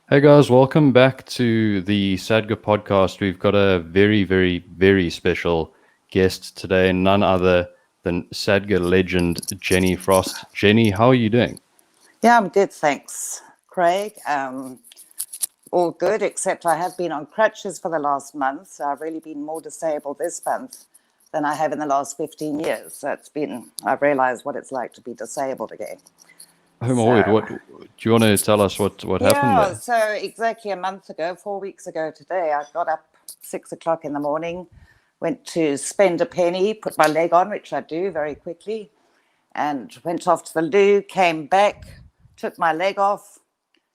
Hey guys, welcome back to the Sadga podcast. We've got a very, very, very special guest today, none other than Sadga legend Jenny Frost. Jenny, how are you doing? Yeah, I'm good, thanks, Craig. All good, except I have been on crutches for the last month. So I've really been more disabled this month than I have in the last 15 years. So I've realized what it's like to be disabled again. Oh my word, So, what do you want to tell us what happened yeah, there? so exactly a month ago, 4 weeks ago today, I got up 6 o'clock in the morning, went to spend a penny, put my leg on, which I do very quickly, and went off to the loo, came back, took my leg off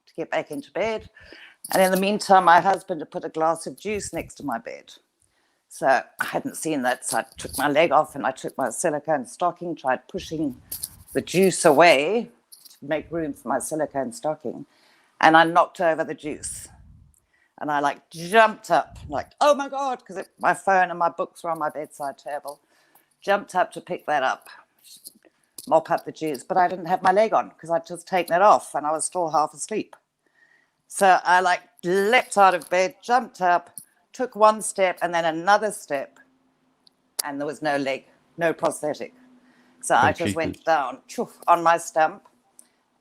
to get back into bed. And in the meantime, my husband had put a glass of juice next to my bed. So I hadn't seen that. So I took my leg off and I took my silicone stocking, tried pushing the juice away to make room for my silicone stocking. And I knocked over the juice. And I jumped up, oh my God, because my phone and my books were on my bedside table. Jumped up to pick that up, mop up the juice, but I didn't have my leg on because I'd just taken it off and I was still half asleep. So I leapt out of bed, jumped up, took one step and then another step, and there was no leg, no prosthetic. So Oh I just jeepers. went down on my stump,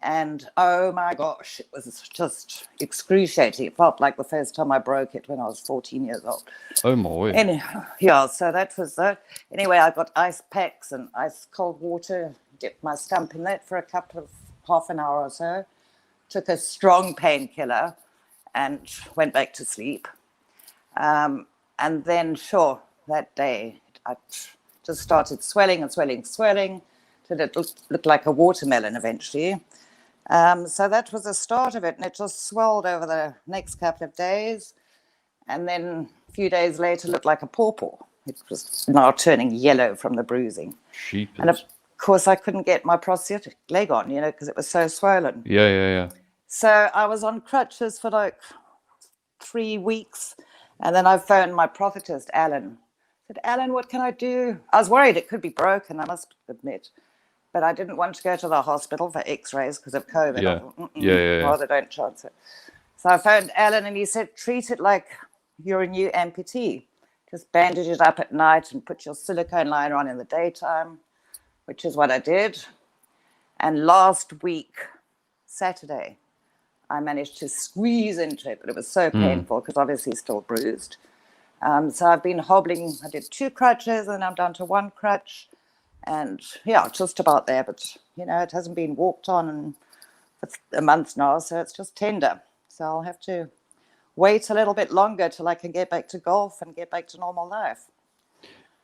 and oh my gosh, it was just excruciating. It felt like the first time I broke it when I was 14 years old. Oh my word. Anyhow, yeah, so that was that. Anyway, I got ice packs and ice cold water, dipped my stump in that for half an hour or so, took a strong painkiller and went back to sleep. And then, sure, that day I just started swelling and swelling, swelling, till it looked like a watermelon eventually. So that was the start of it, and it just swelled over the next couple of days. And then a few days later, looked like a pawpaw. It was now turning yellow from the bruising. And of Jeepers. course, I couldn't get my prosthetic leg on, because it was so swollen. Yeah. So I was on crutches for 3 weeks. And then I phoned my prophetess, Alan. I said, Alan, what can I do? I was worried it could be broken, I must admit. But I didn't want to go to the hospital for x-rays because of COVID. I Yeah. thought, Yeah. rather don't chance it. So I phoned Alan and he said, treat it like you're a new amputee. Just bandage it up at night and put your silicone liner on in the daytime, which is what I did. And last week, Saturday, I managed to squeeze into it, but it was so painful because obviously still bruised. So I've been hobbling. I did 2 crutches and I'm down to 1 crutch. And yeah, just about there. But, it hasn't been walked on for a month now, so it's just tender. So I'll have to wait a little bit longer till I can get back to golf and get back to normal life.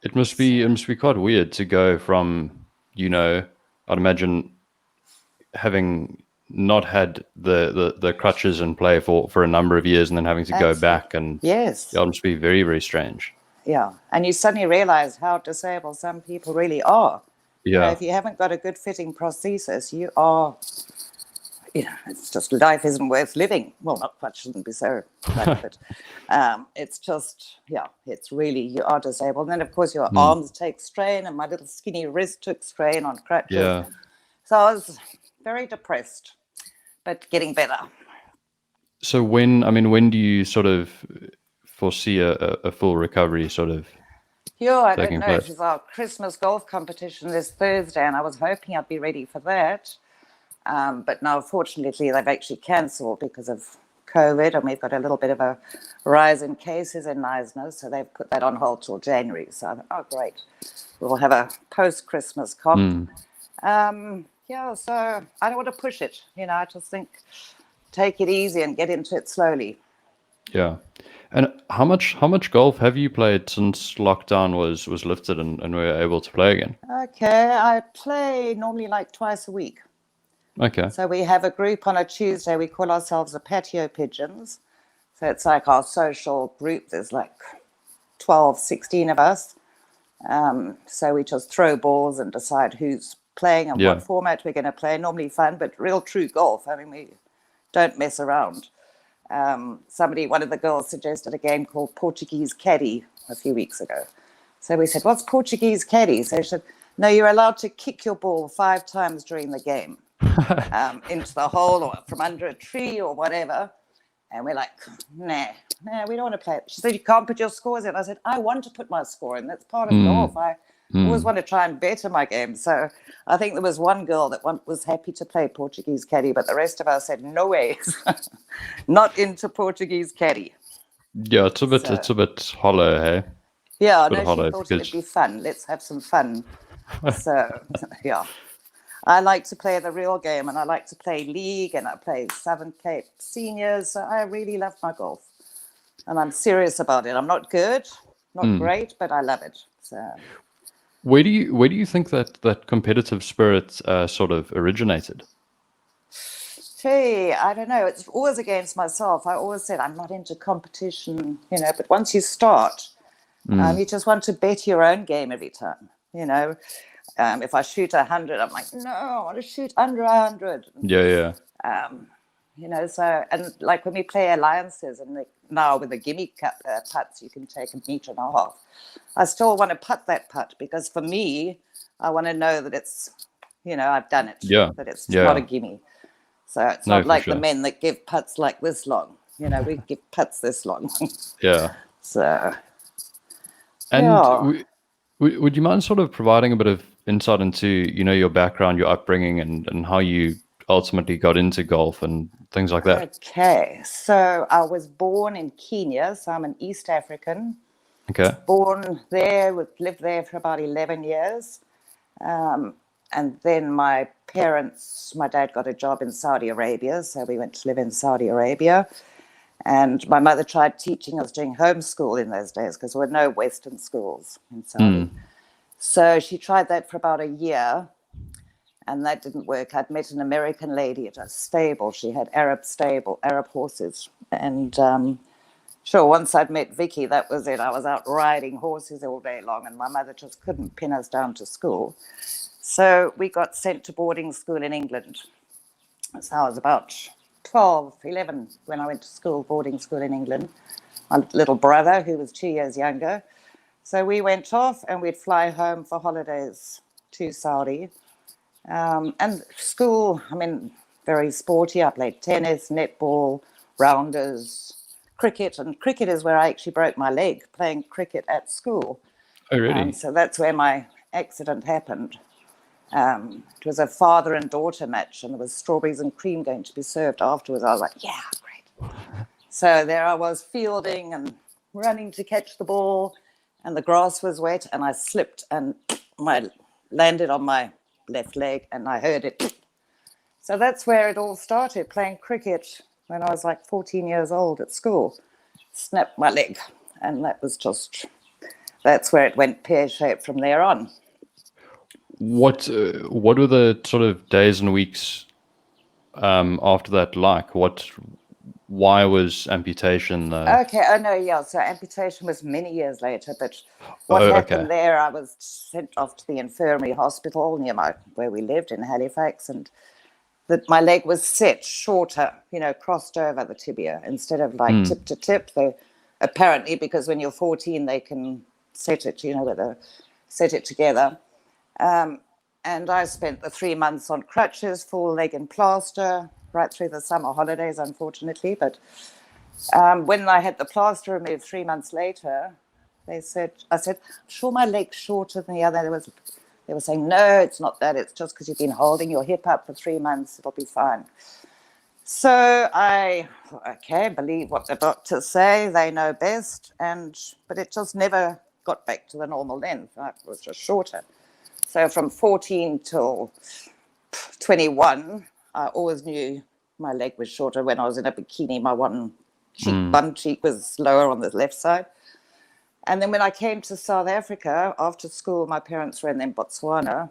It must be quite weird to go from, I'd imagine having not had the crutches in play for a number of years and then having to go back, and Yes. it must be very, very strange. Yeah. And you suddenly realize how disabled some people really are. Yeah. If you haven't got a good fitting prosthesis, you are, it's just life isn't worth living. Well, not much shouldn't be so much, but it's just, it's really, you are disabled. And then, of course, your arms take strain, and my little skinny wrist took strain on crutches. Yeah. So I was very depressed, but getting better. So when do you sort of foresee a full recovery sort of I taking don't know. place? It was our Christmas golf competition this Thursday, and I was hoping I'd be ready for that. But now, fortunately, they've actually cancelled because of COVID, and we've got a little bit of a rise in cases in Neisner, so they've put that on hold till January. So I thought, oh, great. We'll have a post-Christmas comp. So I don't want to push it. I just think take it easy and get into it slowly. Yeah. And how much golf have you played since lockdown was lifted and we were able to play again? Okay, I play normally twice a week. Okay. So we have a group on a Tuesday. We call ourselves the Patio Pigeons. So it's like our social group. There's 12, 16 of us. So we just throw balls and decide who's playing and what format we're going to play. Normally fun, but real true golf. I mean, we don't mess around. One of the girls suggested a game called Portuguese Caddy a few weeks ago. So we said, what's Portuguese Caddy? So she said, no, you're allowed to kick your ball 5 times during the game into the hole or from under a tree or whatever. And we're like, nah, we don't want to play it. She said, you can't put your scores in. I said, I want to put my score in. That's part of golf. I always want to try and better my game. So I think there was one girl that was happy to play Portuguese caddy, but the rest of us said, no way, not into Portuguese caddy. Yeah, it's a bit hollow, hey? Yeah, Bit no, she hollow thought because it'd be fun. Let's have some fun. So, yeah. I like to play the real game, and I like to play league, and I play Southern Cape seniors. So I really love my golf, and I'm serious about it. I'm not good, not great, but I love it. So where do you think that competitive spirit sort of originated? gee, I don't know. It's always against myself. I always said I'm not into competition, but once you start, you just want to bet your own game every time, If I shoot 100, I'm like, no, I want to shoot under 100. Yeah. So, and like when we play alliances and now with the gimme putts, you can take 1.5 meters. I still want to putt that putt because for me, I want to know that it's, I've done it, that it's not a gimme. So it's not like the men that give putts like this long. We give putts this long. Yeah. So. And Yeah. would you mind sort of providing a bit of insight into, your background, your upbringing, and how you ultimately got into golf and things like that? Okay. So I was born in Kenya, so I'm an East African. Okay. Born there, lived there for about 11 years. And then my dad got a job in Saudi Arabia, so we went to live in Saudi Arabia. And my mother tried teaching us doing homeschool in those days because there were no Western schools in Saudi. So she tried that for about a year, and that didn't work. I'd met an American lady at a stable. She had Arab horses. And sure, once I'd met Vicky, that was it. I was out riding horses all day long, and my mother just couldn't pin us down to school. So we got sent to boarding school in England. So I was about 12, 11 when I went to school, boarding school in England. My little brother, who was 2 years younger. So we went off and we'd fly home for holidays to Saudi. And school, very sporty. I played tennis, netball, rounders, cricket. And cricket is where I actually broke my leg, playing cricket at school. Oh, really? So that's where my accident happened. It was a father and daughter match, and there was strawberries and cream going to be served afterwards. I was like, yeah, great. So there I was fielding and running to catch the ball, and the grass was wet, and I slipped and landed on my left leg, and I heard it. So that's where it all started, playing cricket when I was like 14 years old at school. Snapped my leg, and that's where it went pear-shaped from there on. What were the sort of days and weeks after that like? Why was amputation? Okay. Oh no. Yeah. So amputation was many years later. But what happened there? I was sent off to the infirmary hospital near where we lived in Halifax, and that my leg was set shorter. Crossed over the tibia instead of like tip to tip. They apparently, because when you're 14, they can set it. Set it together. And I spent the 3 months on crutches, full leg and plaster, right through the summer holidays, unfortunately. But when I had the plaster removed 3 months later, I said, I'm sure my leg's shorter than the other. They were saying, no, it's not that. It's just because you've been holding your hip up for 3 months. It'll be fine. So I believe what the doctors say. They know best. But it just never got back to the normal length. It was just shorter. So from 14 till 21, I always knew my leg was shorter. When I was in a bikini, my bum cheek was lower on the left side. And then when I came to South Africa, after school, my parents were in Botswana.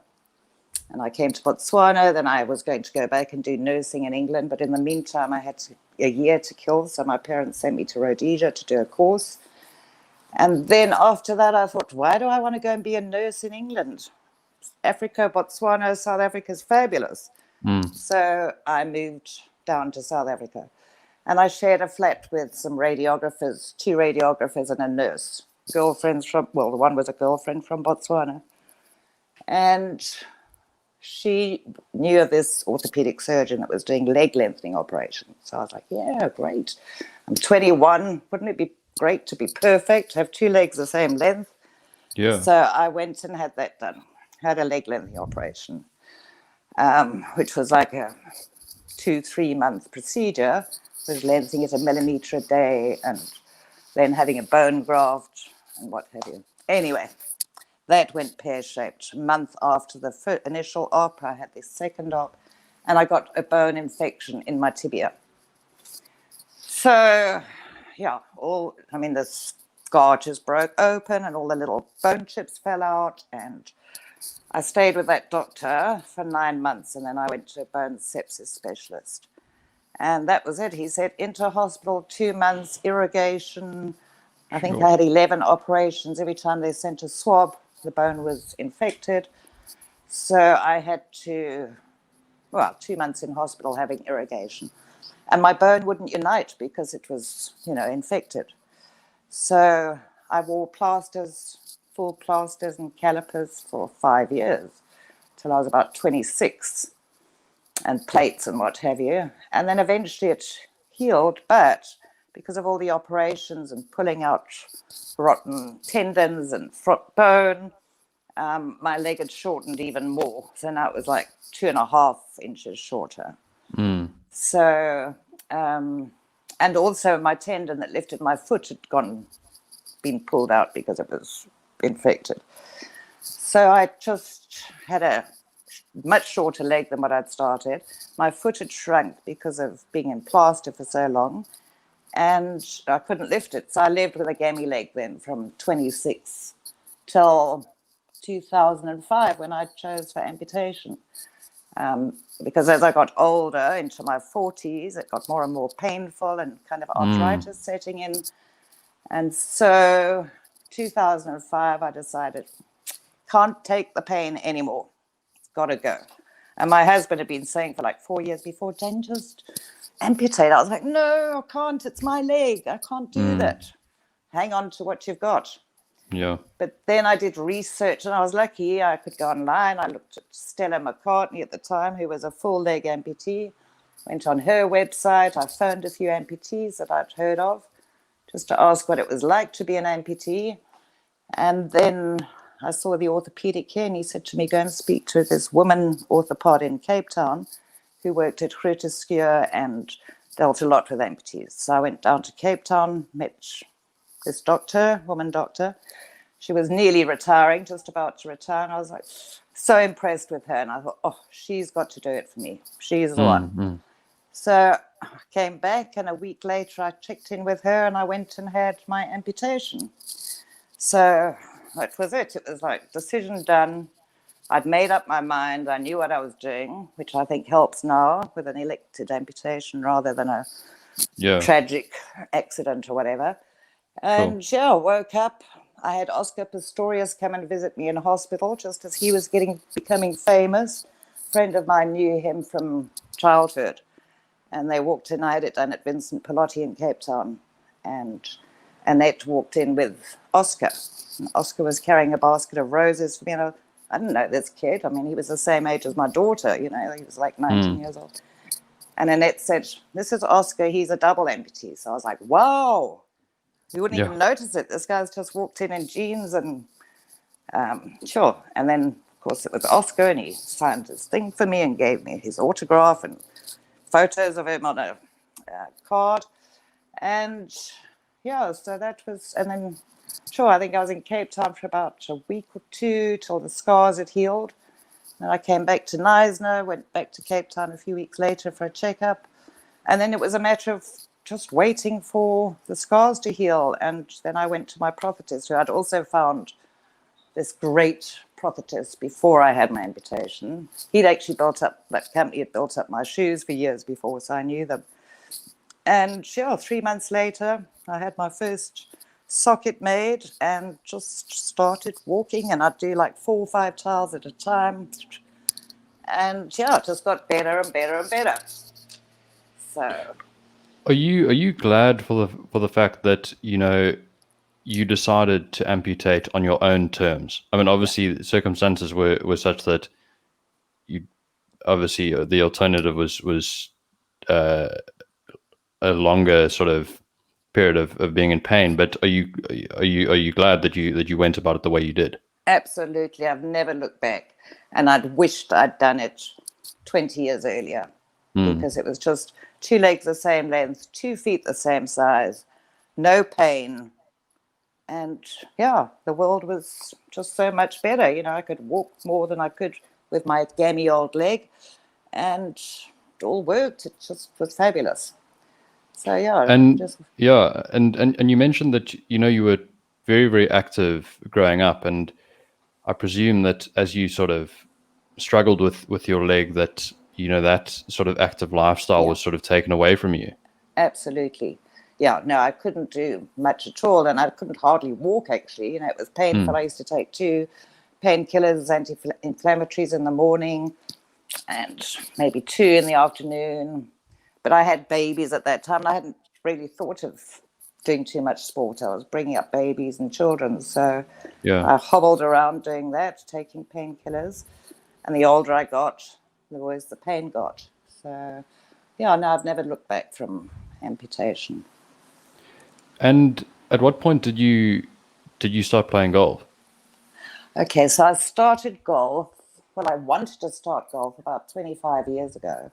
And I came to Botswana, then I was going to go back and do nursing in England. But in the meantime, I had a year to kill. So my parents sent me to Rhodesia to do a course. And then after that, I thought, why do I want to go and be a nurse in England? Africa, Botswana, South Africa is fabulous. So I moved down to South Africa. And I shared a flat with some radiographers, 2 radiographers and a nurse. The one was a girlfriend from Botswana. And she knew of this orthopedic surgeon that was doing leg lengthening operations. So I was like, yeah, great. I'm 21. Wouldn't it be great to be perfect, have two legs the same length? Yeah. So I went and had that done, had a leg lengthening operation, which was like a 2-3 month procedure, was lengthening it a millimetre a day and then having a bone graft and what have you. Anyway, that went pear-shaped. A month after the initial op, I had this second op, and I got a bone infection in my tibia. So, yeah, the scar just broke open and all the little bone chips fell out, and I stayed with that doctor for 9 months, and then I went to a bone sepsis specialist. And that was it. He said, into hospital, 2 months, irrigation. I think I had 11 operations. Every time they sent a swab, the bone was infected. So I had 2 months in hospital having irrigation. And my bone wouldn't unite because it was, infected. So I wore plasters, full plasters and calipers for 5 years till I was about 26, and plates and what have you. And then eventually it healed, but because of all the operations and pulling out rotten tendons and foot bone, my leg had shortened even more. So now it was like 2.5 inches shorter. So, and also my tendon that lifted my foot had been pulled out because it was infected. So I just had a much shorter leg than what I'd started. My foot had shrunk because of being in plaster for so long, and I couldn't lift it. So I lived with a gammy leg then from 26 till 2005 when I chose for amputation. Because as I got older, into my 40s, it got more and more painful and kind of arthritis setting in. And so 2005, I decided, can't take the pain anymore. It's got to go. And my husband had been saying for like 4 years before, Jane, just amputate. I was like, no, I can't. It's my leg. I can't do that. Hang on to what you've got. Yeah. But then I did research, and I was lucky. I could go online. I looked at Stella McCartney at the time, who was a full leg amputee. Went on her website. I phoned a few amputees that I'd heard of just to ask what it was like to be an amputee. And then I saw the orthopedic here, and he said to me, go and speak to this woman orthopod in Cape Town who worked at Groote Schuur and dealt a lot with amputees. So I went down to Cape Town, met this woman doctor. She was nearly retiring, just about to retire. And I was like so impressed with her. And I thought, oh, she's got to do it for me. She's the one. So I came back, and a week later I checked in with her, and I went and had my amputation. So that was it. It was like decision done. I'd made up my mind. I knew what I was doing, which I think helps now with an elected amputation rather than a tragic accident or whatever. And I woke up. I had Oscar Pistorius come and visit me in hospital just as he was becoming famous. A friend of mine knew him from childhood. And they walked in. I had it done at Vincent Pallotti in Cape Town. And Annette walked in with Oscar. And Oscar was carrying a basket of roses for me. And I didn't know this kid. I mean, he was the same age as my daughter. He was like 19 years old. And Annette said, this is Oscar. He's a double amputee. So I was like, wow. You wouldn't even notice it. This guy's just walked in jeans and sure. And then, of course, it was Oscar, and he signed his thing for me and gave me his autograph and photos of him on a card. And so that was, and then, I think I was in Cape Town for about a week or two till the scars had healed. Then I came back to Knysna, went back to Cape Town a few weeks later for a checkup. And then it was a matter of just waiting for the scars to heal. And then I went to my prophetess, who I'd also found this great prophetess before I had my amputation. He'd actually that company had built up my shoes for years before, so I knew them. And 3 months later, I had my first socket made and just started walking, and I'd do like 4 or 5 tiles at a time. And it just got better and better and better. So Are you glad for the fact that you decided to amputate on your own terms? I mean, obviously the circumstances were such that you obviously the alternative was a longer sort of period of being in pain. But are you glad that you went about it the way you did? Absolutely. I've never looked back. And I'd wished I'd done it 20 years earlier because it was just 2 legs the same length, 2 feet the same size, no pain. And yeah, the world was just so much better. I could walk more than I could with my gammy old leg, and it all worked. It just was fabulous. So yeah, And just yeah, and you mentioned that you were very, very active growing up, and I presume that as you sort of struggled with your leg, that that sort of active lifestyle yeah, was sort of taken away from you. absolutely. Yeah, no, I couldn't do much at all, and I couldn't hardly walk. Actually, it was painful. I used to take 2 painkillers, anti-inflammatories in the morning, and maybe 2 in the afternoon. But I had babies at that time. I hadn't really thought of doing too much sport. I was bringing up babies and children. So Yeah. I hobbled around doing that, taking painkillers. And the older I got, the worse the pain got. So, yeah, no, I've never looked back from amputation. And at what point did you start playing golf? Okay, so I started golf. Well, I wanted to start golf about 25 years ago.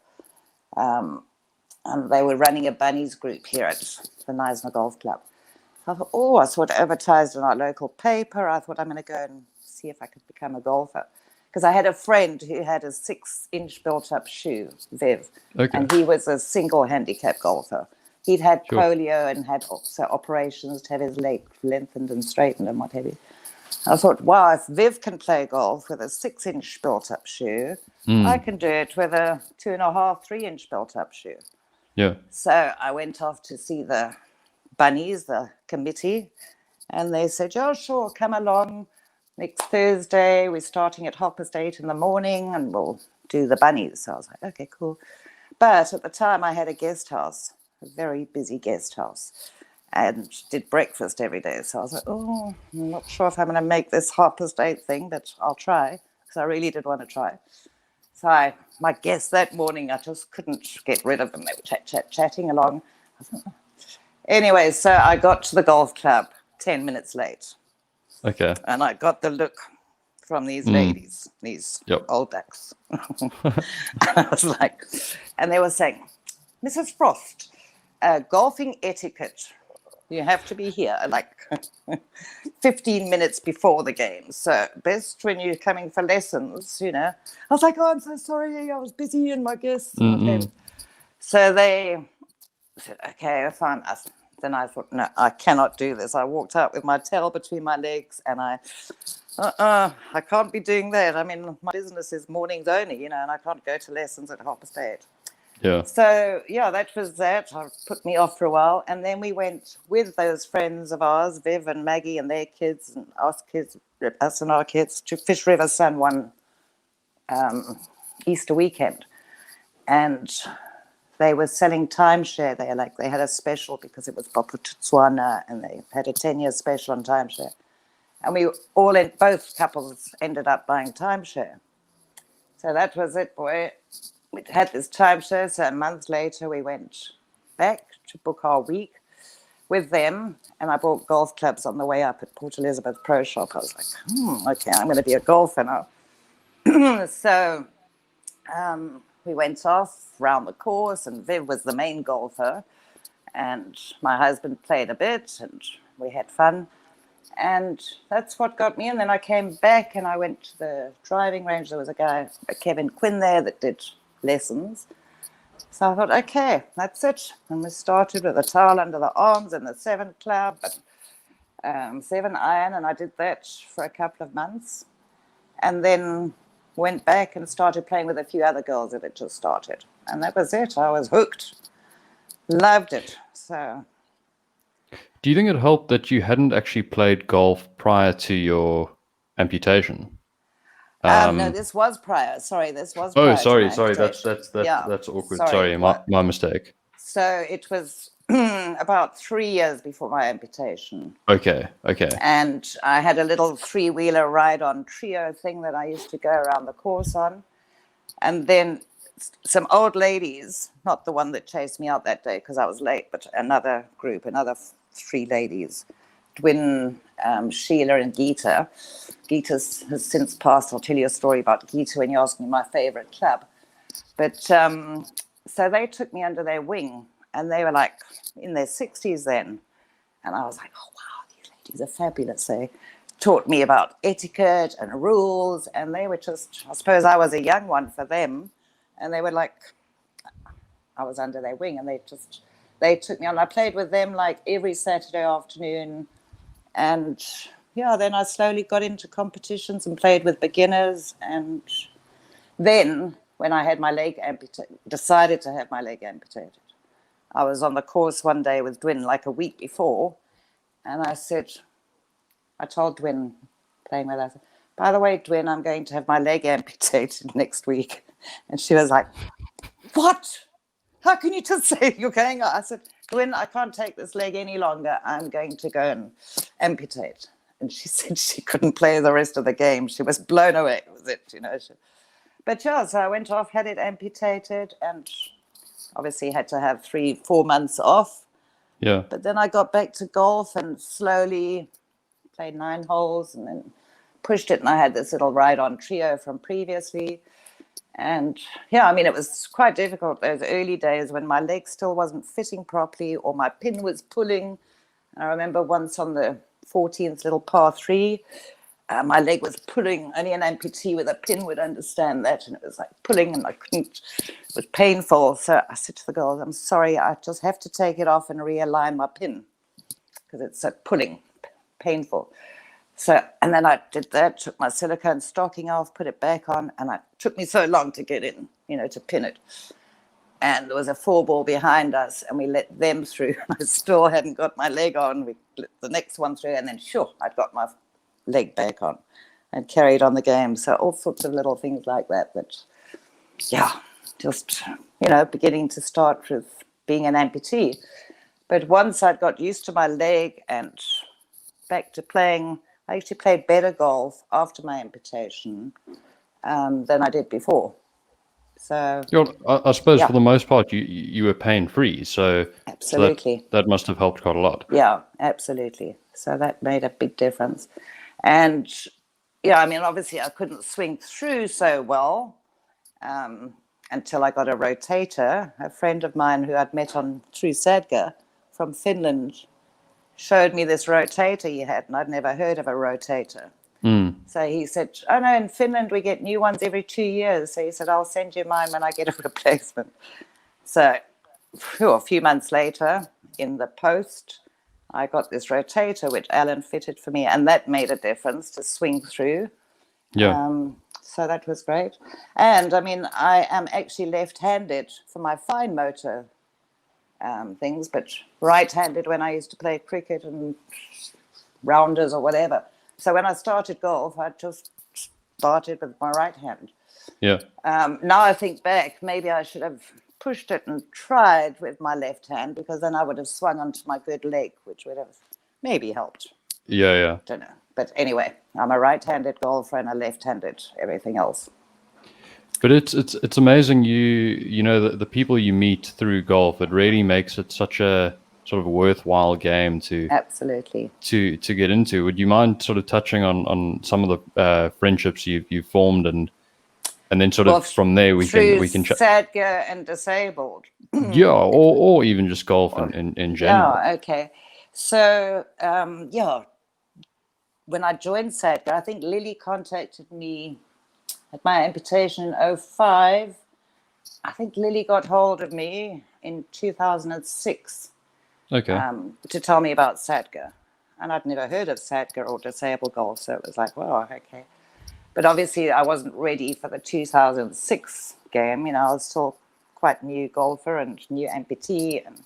And they were running a bunnies group here at the Knysna Golf Club. I thought, I saw it advertised in our local paper. I thought, I'm going to go and see if I could become a golfer. Because I had a friend who had a 6-inch built-up shoe, Viv, Okay. and he was a single handicap golfer. He'd had Sure. polio and had also operations to have his leg lengthened and straightened and what have you. I thought, wow, if Viv can play golf with a 6-inch built-up shoe, I can do it with a 2.5, 3-inch built-up shoe. Yeah. So I went off to see the bunnies, the committee, and they said, "Oh, sure, come along next Thursday. We're starting at 8:30 in the morning and we'll do the bunnies." So I was like, okay, cool. But at the time I had a guest house, a very busy guest house, and did breakfast every day. So I was like, I'm not sure if I'm going to make this 8:30 thing, but I'll try, because I really did want to try. So my guests that morning, I just couldn't get rid of them. They were chatting along. Anyway, so I got to the golf club 10 minutes late, Okay. and I got the look from these ladies, these Yep. old ducks. I was like, and they were saying, "Mrs. Frost, golfing etiquette. You have to be here like 15 minutes before the game. So best when you're coming for lessons, I was like, I'm so sorry. I was busy and my guests. So they said, okay, fine. Then I thought, no, I cannot do this. I walked out with my tail between my legs and I can't be doing that. I mean, my business is mornings only, and I can't go to lessons at 8:30. Yeah. So, yeah, that was that. It put me off for a while. And then we went with those friends of ours, Viv and Maggie and their kids, and us and our kids, to Fish River Sun one Easter weekend. And they were selling timeshare there. Like, they had a special because it was Bophuthatswana, and they had a 10-year special on timeshare. And we both couples ended up buying timeshare. So that was it, boy. We had this timeshare, so a month later we went back to book our week with them, and I bought golf clubs on the way up at Port Elizabeth Pro Shop. I was like, okay, I'm going to be a golfer now. So we went off round the course, and Viv was the main golfer, and my husband played a bit, and we had fun. And that's what got me in. Then I came back and I went to the driving range. There was a guy, Kevin Quinn, there that did lessons. So I thought, okay, that's it. And we started with a towel under the arms and the 7 club, 7 iron, and I did that for a couple of months. And then went back and started playing with a few other girls that had just started. And that was it. I was hooked. Loved it. So... Do you think it helped that you hadn't actually played golf prior to your amputation? no, this was prior. Sorry, this was prior. Oh, sorry. To my amputation. That's awkward. Sorry, my mistake. So it was about 3 years before my amputation. Okay. And I had a little 3-wheeler ride-on trio thing that I used to go around the course on. And then some old ladies, not the one that chased me out that day because I was late, but another group, another three ladies, Twin, Sheila and Geeta. Geeta has since passed. I'll tell you a story about Geeta when you ask me my favorite club. But so they took me under their wing, and they were like in their 60s then. And I was like, oh, wow, these ladies are fabulous. They taught me about etiquette and rules. And they were just, I suppose I was a young one for them. And they were like, I was under their wing. And they took me on. I played with them like every Saturday afternoon. And yeah, then I slowly got into competitions and played with beginners. And then when I had my leg amputated, decided to have my leg amputated, I was on the course one day with Dwin like a week before, and I told Dwin, playing with her, I said, by the way, Dwin, I'm going to have my leg amputated next week. And she was like, what? How can you just say you're going? I said, Dwin, I can't take this leg any longer. I'm going to go and amputate. And she said she couldn't play the rest of the game. She was blown away with it, you know. But yeah, so I went off, had it amputated, and obviously had to have 3-4 months off. Yeah. But then I got back to golf and slowly played 9 holes and then pushed it. And I had this little ride-on trio from previously. And yeah, I mean, it was quite difficult those early days when my leg still wasn't fitting properly or my pin was pulling. I remember once on the 14th little par 3, my leg was pulling. Only an amputee with a pin would understand that. And it was like pulling and I couldn't, it was painful. So I said to the girls, I'm sorry, I just have to take it off and realign my pin because it's pulling, painful. So, and then I did that, took my silicone stocking off, put it back on, and it took me so long to get in, you know, to pin it. And there was a 4-ball behind us, and we let them through. I still hadn't got my leg on. We let the next one through, and then sure, I'd got my leg back on and carried on the game. So all sorts of little things like that, yeah, just, you know, beginning to start with being an amputee. But once I'd got used to my leg and back to playing, I actually played better golf after my amputation than I did before. So I suppose for the most part, you were pain free. So absolutely, that must have helped quite a lot. Yeah, absolutely. So that made a big difference. And yeah, I mean, obviously I couldn't swing through so well until I got a rotator. A friend of mine who I'd met through Sadga from Finland showed me this rotator he had, and I'd never heard of a rotator. So he said, oh no, in Finland we get new ones every 2 years. So he said, I'll send you mine when I get a replacement. So a few months later, in the post, I got this rotator, which Alan fitted for me, and that made a difference to swing through. Yeah. So that was great. And I mean, I am actually left-handed for my fine motor things, but right-handed when I used to play cricket and rounders or whatever. So when I started golf, I just started with my right hand. Yeah. Now I think back, maybe I should have pushed it and tried with my left hand, because then I would have swung onto my good leg, which would have maybe helped. Yeah. Don't know. But anyway, I'm a right-handed golfer and a left-handed everything else. But it's amazing you know the people you meet through golf. It really makes it such a sort of worthwhile game absolutely to get into. Would you mind sort of touching on some of the friendships you've formed and then sort of from there we can Sadga and disabled. Yeah, or even just golf in general. Yeah, okay. So when I joined Sadga, I think Lily contacted me at my amputation in 2005. I think Lily got hold of me in 2006. Okay. To tell me about Sadga. And I'd never heard of Sadga or disabled golf, so it was like, well, okay. But obviously I wasn't ready for the 2006 game. You know, I was still quite new golfer and new amputee. And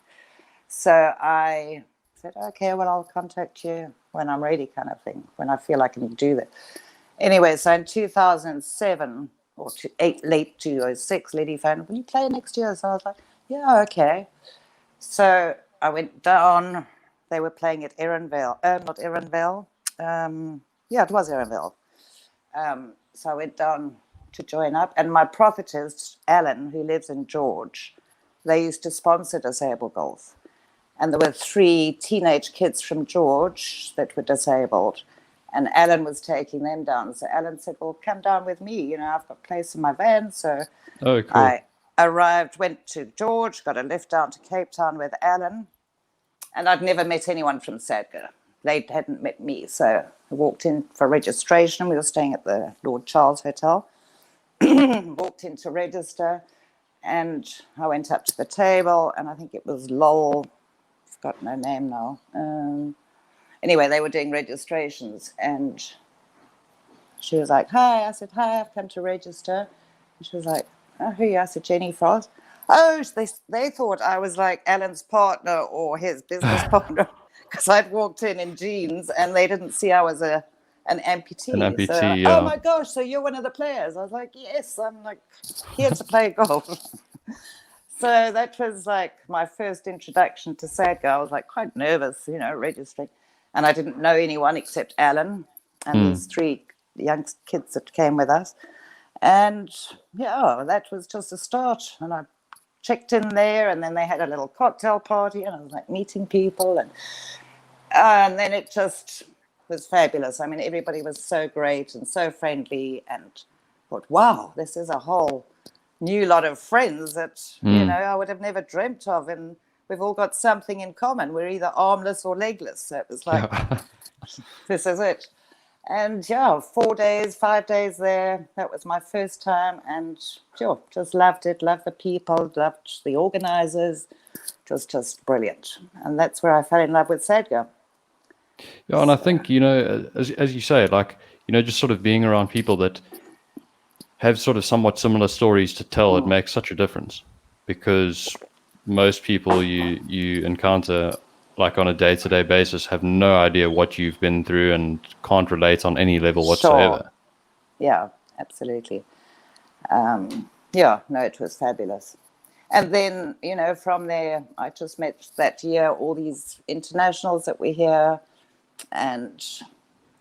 so I said, okay, well, I'll contact you when I'm ready, kind of thing, when I feel I can do that. Anyway, so in 2007 or late 2006, Lily phoned, will you play next year? So I was like, yeah, okay. So I went down. They were playing at Erenvale. Not Erenvale. Yeah, it was Erenvale. So I went down to join up. And my prophetess, Alan, who lives in George, they used to sponsor disabled golf. And there were 3 teenage kids from George that were disabled. And Alan was taking them down. So Alan said, well, come down with me. You know, I've got place in my van. So Oh, cool. I arrived, went to George, got a lift down to Cape Town with Alan. And I'd never met anyone from Sadger. They hadn't met me. So I walked in for registration. We were staying at the Lord Charles Hotel. Walked in to register. And I went up to the table, and I think it was Lowell. I've got no name now. Anyway, they were doing registrations, and she was like, hi. I said, hi, I've come to register. And she was like, oh, who are you? I said, Jenny Frost. Oh, they thought I was like Alan's partner or his business partner, because I'd walked in jeans, and they didn't see I was an amputee. An amputee, so, yeah. oh my gosh, so you're one of the players? I was like, yes, I'm like here to play golf. So that was like my first introduction to Sadger. I was like quite nervous, you know, registering. And I didn't know anyone except Alan and these 3 young kids that came with us. And yeah, that was just a start. And I checked in there, and then they had a little cocktail party, and I was like meeting people. And then it just was fabulous. I mean, everybody was so great and so friendly, and thought, wow, this is a whole new lot of friends that, you know, I would have never dreamt of. And we've all got something in common. We're either armless or legless. So it was like, this is it. And yeah, 4 days, 5 days there. That was my first time. And sure, just loved it, loved the people, loved the organizers. It was just brilliant. And that's where I fell in love with Sadger. Yeah, and I think, you know, as you say, like, you know, just sort of being around people that have sort of somewhat similar stories to tell, it makes such a difference, because most people you encounter like on a day-to-day basis have no idea what you've been through and can't relate on any level whatsoever. Sure. Yeah, absolutely. Yeah, no, it was fabulous. And then, you know, from there, I just met that year all these internationals that were here. And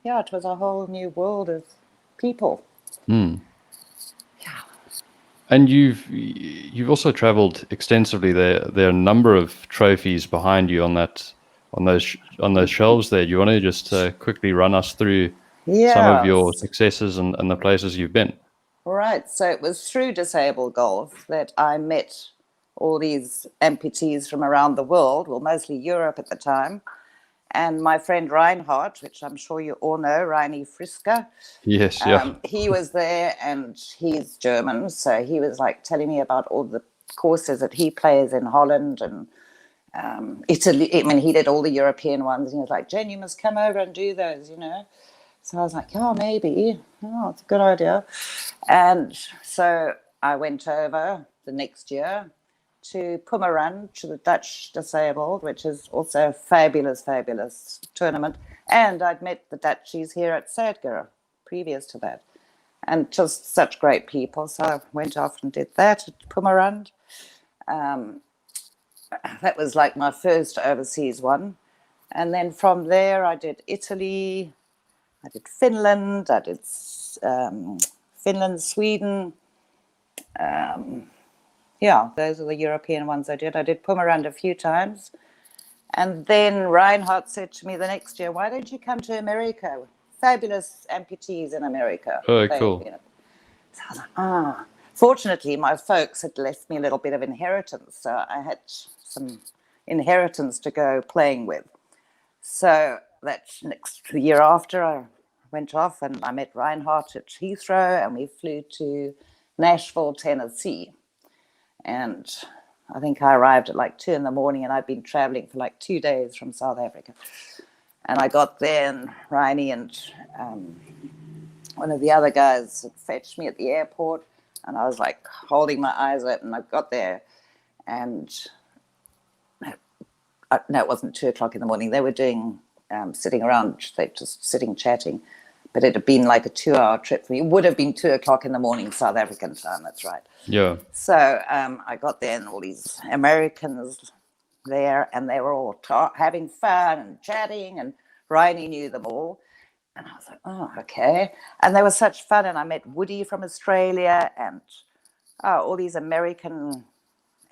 yeah, it was a whole new world of people. And you've also traveled extensively. There are a number of trophies behind you on those shelves there. Do you want to just quickly run us through some of your successes and the places you've been? Right. So it was through Disabled Golf that I met all these amputees from around the world, well, mostly Europe at the time. And my friend Reinhard, which I'm sure you all know, Reini Frisker. Yes, yeah. He was there, and he's German. So he was like telling me about all the courses that he plays in Holland and Italy. I mean, he did all the European ones. And he was like, Jen, you must come over and do those, you know. So I was like, oh, maybe. Oh, it's a good idea. And so I went over the next year to Purmerend, to the Dutch Disabled, which is also a fabulous, fabulous tournament. And I'd met the Dutchies here at Sadger previous to that. And just such great people. So I went off and did that at Purmerend. That was like my first overseas one. And then from there, I did Italy, I did Finland, I did Finland, Sweden. Yeah, those are the European ones I did. I did Purmerend a few times. And then Reinhardt said to me the next year, why don't you come to America? Fabulous amputees in America. Oh, cool. So I was like, Fortunately, my folks had left me a little bit of inheritance. So I had some inheritance to go playing with. So that next year after, I went off and I met Reinhardt at Heathrow, and we flew to Nashville, Tennessee. And I think I arrived at like 2 a.m, and I'd been traveling for like 2 days from South Africa. And I got there, and Reini and one of the other guys had fetched me at the airport, and I was like holding my eyes open. I got there, and no, it wasn't 2 a.m. They were doing sitting around, they just sitting chatting. But it had been like a 2-hour trip for me. It would have been 2 a.m, South African time. That's right. Yeah. So I got there, and all these Americans there, and they were all having fun and chatting, and Reini knew them all. And I was like, oh, okay. And they were such fun. And I met Woody from Australia and all these American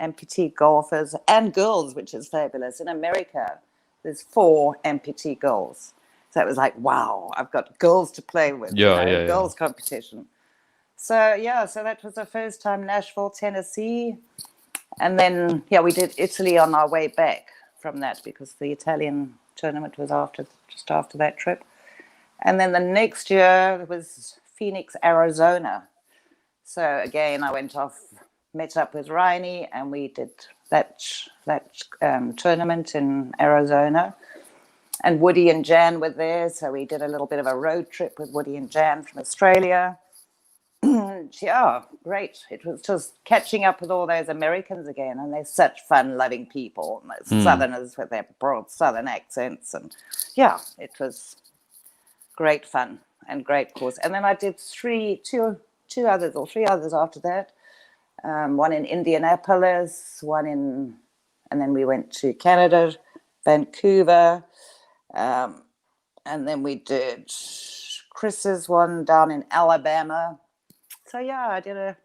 amputee golfers and girls, which is fabulous. In America, there's 4 amputee girls. So it was like, wow, I've got girls to play with, Yeah. girls competition. So, yeah, so that was the first time Nashville, Tennessee. And then, we did Italy on our way back from that because the Italian tournament was just after that trip. And then the next year was Phoenix, Arizona. So again, I went off, met up with Riney, and we did that tournament in Arizona. And Woody and Jan were there, so we did a little bit of a road trip with Woody and Jan from Australia. Yeah, great. It was just catching up with all those Americans again, and they're such fun-loving people, and those Southerners with their broad Southern accents. And yeah, it was great fun and great course. And then I did two others after that. One in Indianapolis, and then we went to Canada, Vancouver, and then we did Chris's one down in Alabama. So yeah, I did a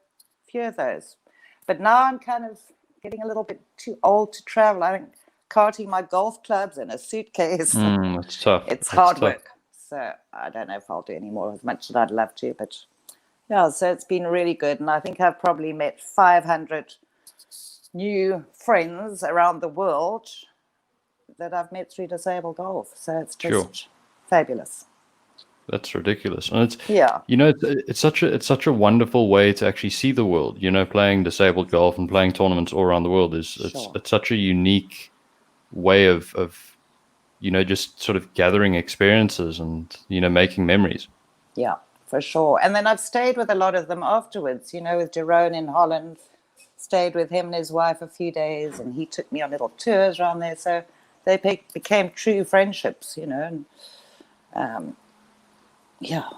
few of those. But now I'm kind of getting a little bit too old to travel. I think carting my golf clubs in a suitcase. That's tough. It's That's hard tough. work. So I don't know if I'll do any more, as much as I'd love to. But yeah, so it's been really good. And I think I've probably met 500 new friends around the world that I've met through disabled golf. So it's just fabulous. That's ridiculous. And it's Yeah. it's such a wonderful way to actually see the world. Playing disabled golf and playing tournaments all around the world it's such a unique way of just sort of gathering experiences and making memories. Yeah, for sure. And then I've stayed with a lot of them afterwards, with Jerome in Holland, stayed with him and his wife a few days, and he took me on little tours around there. So they became true friendships, and yeah.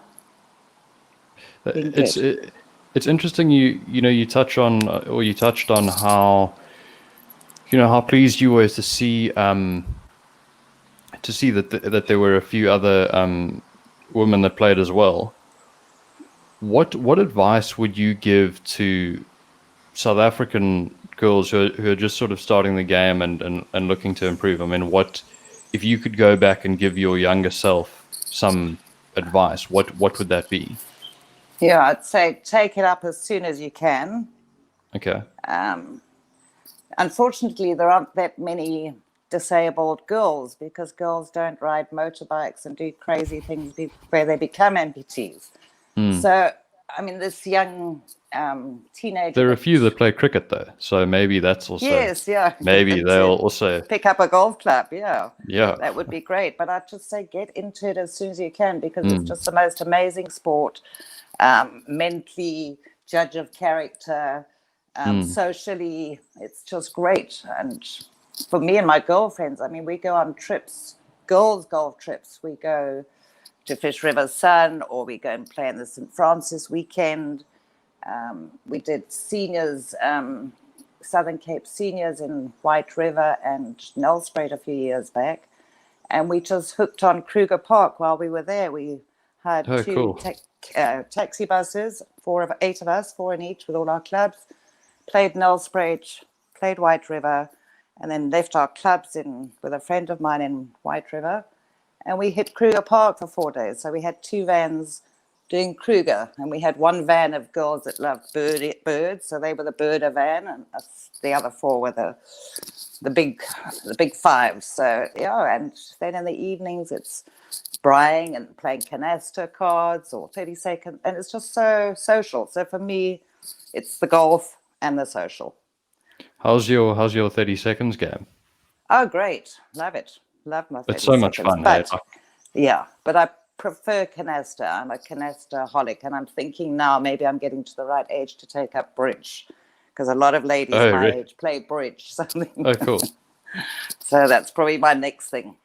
It's interesting you touched on how how pleased you were to see that there were a few other women that played as well. What advice would you give to South African girls who are just sort of starting the game and looking to improve? I mean, what if you could go back and give your younger self some advice? What would that be? Yeah, I'd say take it up as soon as you can. Okay. Unfortunately, there aren't that many disabled girls because girls don't ride motorbikes and do crazy things where they become amputees. So, I mean, this young teenager. There are a few that play cricket though, so maybe that's also maybe they'll also pick up a golf club. Yeah, yeah, that would be great. But I'd just say get into it as soon as you can because it's just the most amazing sport. Mentally, judge of character, socially, it's just great. And for me and my girlfriends, I mean, we go on trips, girls' golf trips. We go to Fish River Sun, or we go and play in the St. Francis weekend. We did seniors, Southern Cape seniors in White River and Nelspruit a few years back. And we just hooked on Kruger Park while we were there. We had two taxi buses, 8 of us, 4 in each with all our clubs, played Nelspruit, played White River, and then left our clubs with a friend of mine in White River. And we hit Kruger Park for 4 days. So we had 2 vans doing Kruger, and we had 1 van of girls that loved birds. So they were the birder van, and the other 4 were the big 5. So yeah, and then in the evenings it's braaiing and playing canaster cards or 30 seconds, and it's just so social. So for me, it's the golf and the social. How's your 30 seconds game? Oh, great! Love it. Love my 30 It's so seconds. much fun. But, but I prefer canaster. I'm a canaster-holic, and I'm thinking now maybe I'm getting to the right age to take up bridge because a lot of ladies my age play bridge. Oh, cool. So that's probably my next thing.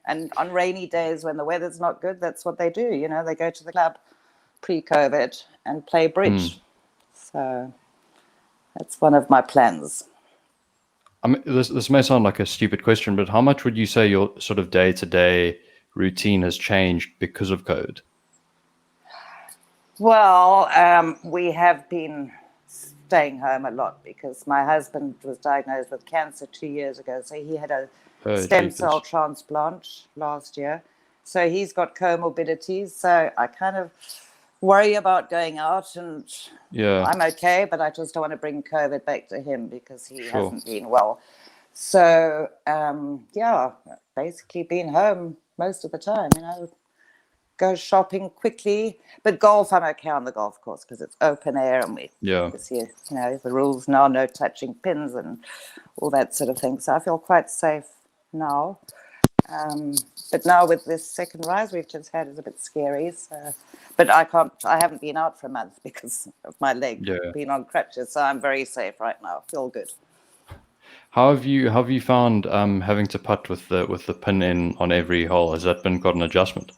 And on rainy days when the weather's not good, that's what they do. They go to the club pre-COVID and play bridge. So that's one of my plans. I mean, this may sound like a stupid question, but how much would you say your sort of day-to-day routine has changed because of COVID? Well, we have been staying home a lot because my husband was diagnosed with cancer 2 years ago. So he had a Oh, stem cell jeepers. transplant last year. So he's got comorbidities. So I kind of worry about going out, and Yeah, I'm okay, but I just don't want to bring COVID back to him because he sure. hasn't been well. So, yeah, basically been home most of the time, go shopping quickly. But golf, I'm okay on the golf course because it's open air, and we Yeah. obviously, the rules now, no touching pins and all that sort of thing. So I feel quite safe now. But now with this second rise we've just had is a bit scary. So, but I haven't been out for a month because of my leg Yeah. being on crutches. So I'm very safe right now. Feel good. How have you found having to putt with the pin in on every hole? Has that been quite an adjustment?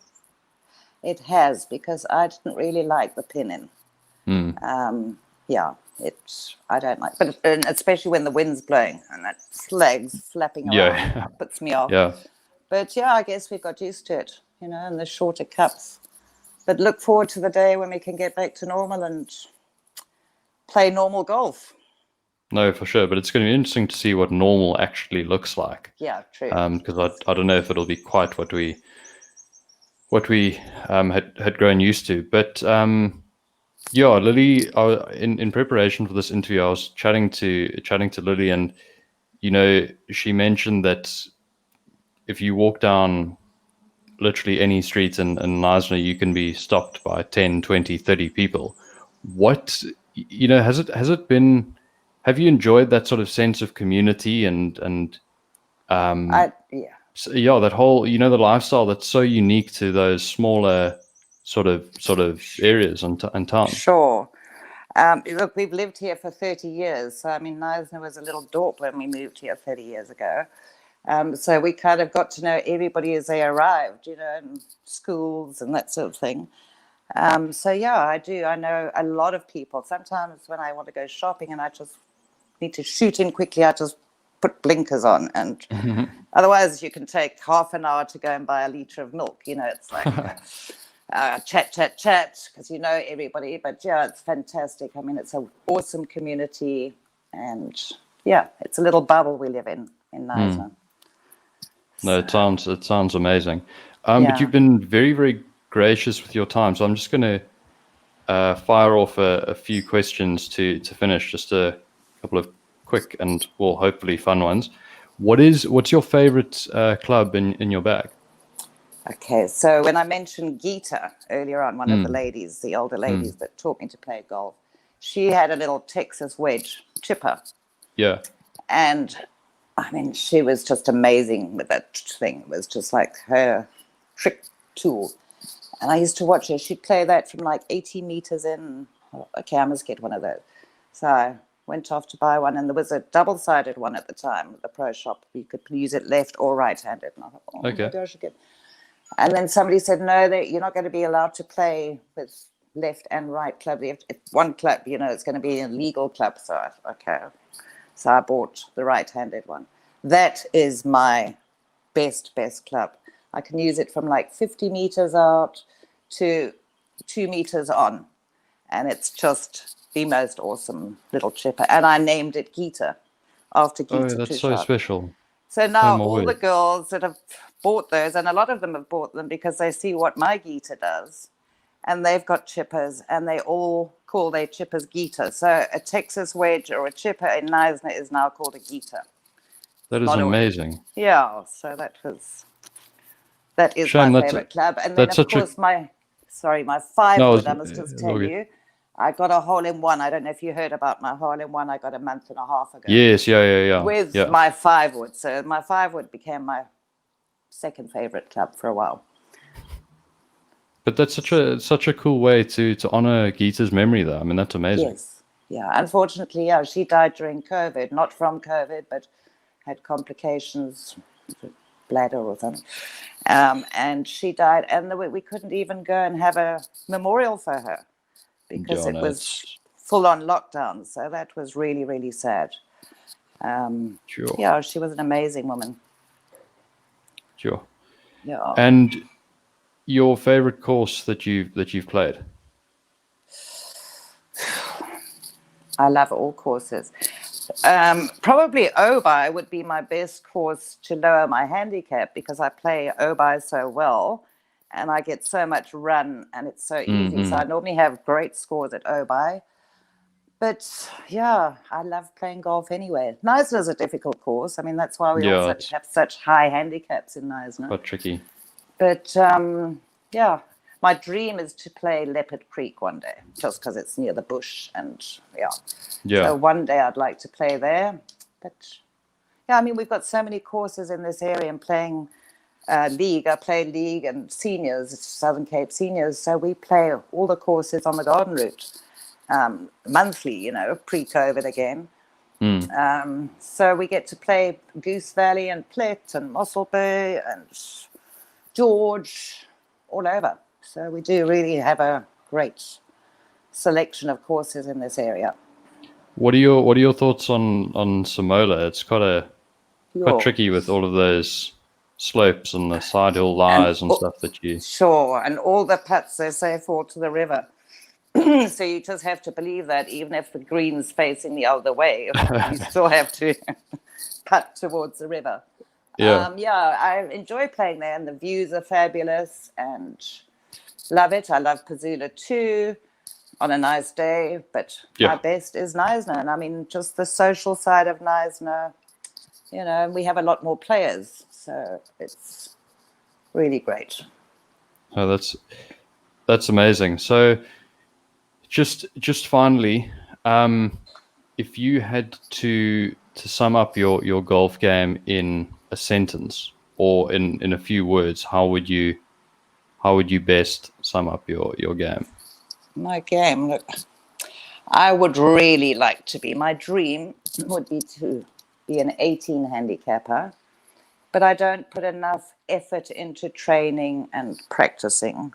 It has, because I didn't really like the pin in. Yeah, I don't like, but and especially when the wind's blowing and that flag's flapping around, Yeah. puts me off. Yeah. But yeah, I guess we got used to it, and the shorter cups. But look forward to the day when we can get back to normal and play normal golf. No, for sure. But it's going to be interesting to see what normal actually looks like. Yeah, true. Because I don't know if it'll be quite what we had grown used to. But yeah, Lily, in preparation for this interview, I was chatting to Lily, and she mentioned that if you walk down literally any street in Knysna, you can be stopped by 10, 20, 30 people. What, has it been, have you enjoyed that sort of sense of community and Yeah. so, yeah, that whole, the lifestyle that's so unique to those smaller sort of areas and towns? Sure. Look, we've lived here for 30 years. So, I mean, Knysna was a little dorp when we moved here 30 years ago. So we kind of got to know everybody as they arrived, in schools and that sort of thing. So, yeah, I do. I know a lot of people. Sometimes when I want to go shopping and I just need to shoot in quickly, I just put blinkers on. And otherwise, you can take half an hour to go and buy a litre of milk. It's like chat, because you know everybody. But, yeah, it's fantastic. I mean, it's an awesome community. And, yeah, it's a little bubble we live in Knysna. No, it sounds amazing. But Yeah. you've been very, very gracious with your time. So I'm just going to fire off a few questions to finish, just a couple of quick and, well, hopefully fun ones. What's your favorite club in your bag? Okay, so when I mentioned Geeta earlier on, one of the ladies, the older ladies that taught me to play golf, she had a little Texas wedge chipper. Yeah. And I mean, she was just amazing with that thing. It was just like her trick tool. And I used to watch her. She'd play that from like 80 meters in. Okay, I must get one of those. So I went off to buy one, and there was a double-sided one at the time at the pro shop. You could use it left or right-handed. And I thought, Okay. maybe I should get. And then somebody said, no, you're not going to be allowed to play with left and right club. If one club, it's going to be a legal club. So I thought, okay. So I bought the right-handed one. That is my best club. I can use it from like 50 meters out to 2 meters on. And it's just the most awesome little chipper. And I named it Geeta after Oh, Geeta that's so Tushar. special. So now my all word. the girls that have bought those, and a lot of them have bought them because they see what my Geeta does, and they've got chippers, and they all call their chippers Geeta. So a Texas wedge or a chipper in Knysna is now called a Geeta. That is Not a- amazing. Yeah, so that is Shame my that's favorite club. And then, that's of such a course, my 5-wood, No, I must just it's tell all good. you, I got a hole-in-one. I don't know if you heard about my hole-in-one. I got a month and a half ago. Yes, yeah. With Yeah. my 5-wood. So my 5-wood became my second favorite club for a while. But that's such a cool way to honor Geeta's memory, though. I mean, that's amazing. Yes. Yeah. Unfortunately, yeah, she died during COVID, not from COVID, but had complications, bladder or something. And she died, and we couldn't even go and have a memorial for her because Yeah, it no, was it's full on lockdown. So that was really, really sad. sure. Yeah, she was an amazing woman. Sure. Yeah. And your favorite course that you've played? I love all courses. Probably Obi would be my best course to lower my handicap because I play Obi so well and I get so much run and it's so easy. So I normally have great scores at Obi. But yeah, I love playing golf anyway. Neisner is a difficult course. I mean, that's why we Yeah, also it's have such high handicaps in Neisner. quite tricky. But yeah, my dream is to play Leopard Creek one day, just because it's near the bush. And yeah, Yeah. so one day I'd like to play there. But yeah, I mean, we've got so many courses in this area and playing league. I play league and seniors, Southern Cape seniors. So we play all the courses on the garden route monthly, you know, pre-COVID again. So we get to play Goose Valley and Plett and Mossel Bay and George all over. So we do really have a great selection of courses in this area. What are your thoughts on Samola? It's quite Sure. tricky with all of those slopes and the side hill lies and stuff that you. Sure, and all the putts they say fall to the river. So you just have to believe that even if the green's facing the other way, you still have to putt towards the river. Yeah. Yeah, I enjoy playing there, and the views are fabulous, and love it. I love Pazula too, on a nice day. But my best is Neisner, and I mean, just the social side of Neisner. You know, we have a lot more players, so it's really great. Oh, that's amazing. So, just finally, if you had to sum up your golf game in a sentence or in a few words, how would you best sum up your game? My game, look, I would really like to be. My dream would be to be an 18 handicapper, but I don't put enough effort into training and practicing.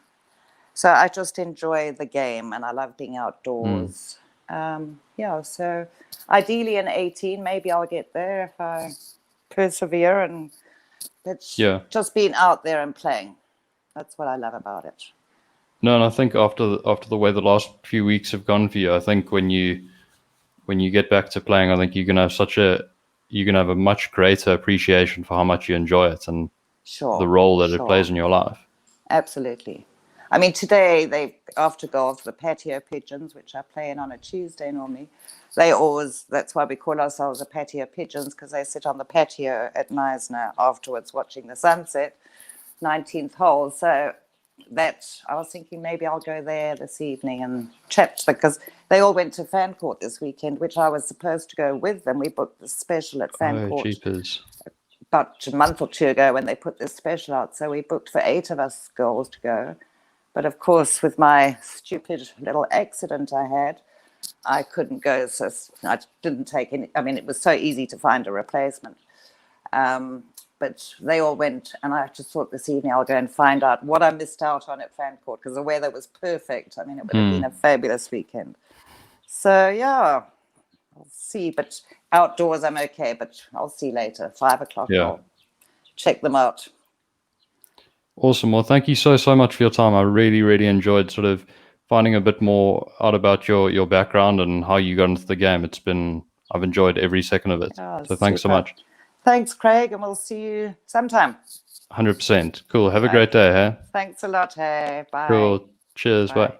So I just enjoy the game and I love being outdoors. Yeah, so ideally an 18, maybe I'll get there if I persevere, and it's just being out there and playing. That's what I love about it. No, and I think after the way the last few weeks have gone for you, I think when you get back to playing, I think you're gonna have a much greater appreciation for how much you enjoy it and the role that it plays in your life. Absolutely. I mean, today after golf, the patio pigeons, which I play in on a Tuesday normally, that's why we call ourselves the patio pigeons, because they sit on the patio at Neisner afterwards watching the sunset, 19th hole. So I was thinking maybe I'll go there this evening and chat, because they all went to Fancourt this weekend, which I was supposed to go with them. We booked the special at Fancourt. Oh, cheapers. About a month or two ago when they put this special out. So we booked for 8 of us girls to go. But of course, with my stupid little accident I had, I couldn't go. So I didn't take any. I mean, it was so easy to find a replacement. But they all went, and I just thought this evening I'll go and find out what I missed out on at Fancourt, because the weather was perfect. I mean, it would have been a fabulous weekend. So, yeah, I'll see. But outdoors, I'm okay, but I'll see later. 5 o'clock, I'll check them out. Awesome. Well, thank you so much for your time. I really, really enjoyed sort of finding a bit more out about your background and how you got into the game. I've enjoyed every second of it. So thanks so much. Thanks, Craig, and we'll see you sometime. 100%. Cool. Have a great day, hey? Thanks a lot, hey. Bye. Cool. Cheers. Bye.